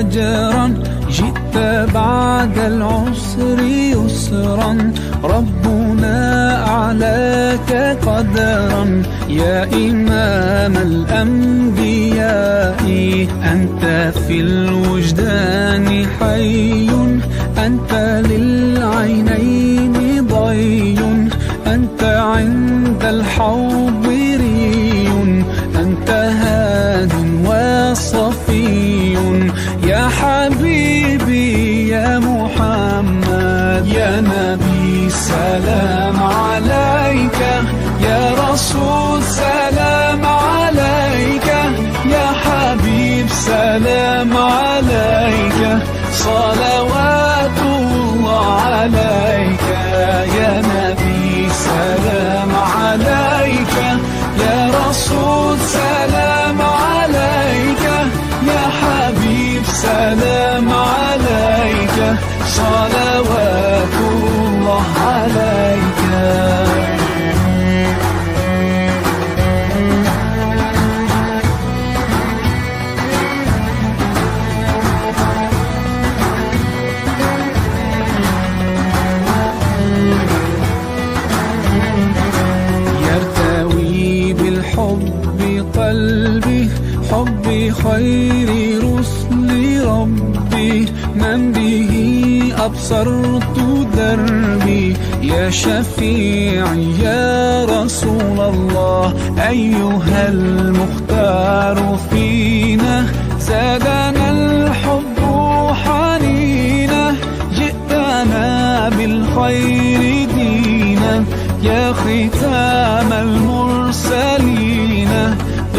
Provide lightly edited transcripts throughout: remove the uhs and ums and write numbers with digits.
فجرا، جئت بعد العسر يسرا، ربنا أعلاك قدرا. يا إمام الأنبياء أنت في الوجدان حي، أنت للعينين ضي، أنت عند الحوض ري، أنت هاد وصفي. يا حبيبي يا محمد، يا نبي سلام عليك، يا رسول سلام عليك، يا حبيب سلام عليك، صلوات الله عليك. يا نبي سلام عليك، يا رسول سلام عليك، يا حبيب سلام عليك، صلوات الله عليك. يرتوي بالحب قلبي، حب خير رسل ربي، من به أبصرت دربي. يا شفيعي يا رسول الله، أيها المختار فينا، زادنا الحب حنينا، جئتنا بالخير دينا، يا ختام المرسلين،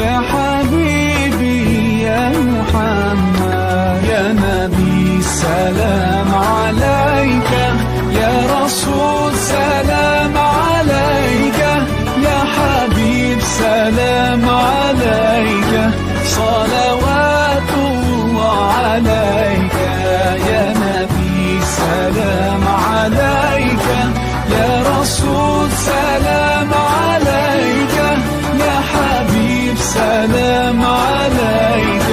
يا حبيبي يا محمد، يا نبي سلام عليك، يا رسول سلام عليك، يا حبيب سلام عليك، صلوات الله عليك. يا نبي سلام عليك، يا رسول سلام عليك، يا حبيب سلام عليك،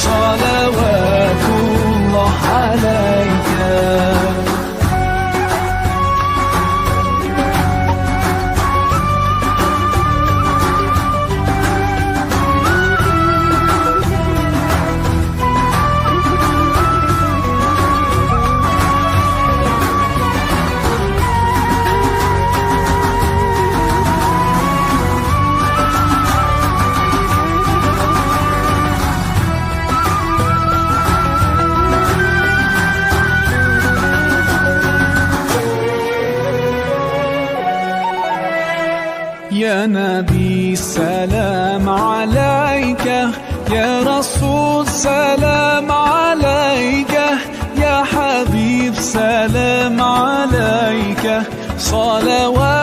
صلوات الله عليك. يا نبي سلام عليك، يا رسول سلام عليك، يا حبيب سلام عليك، صلوات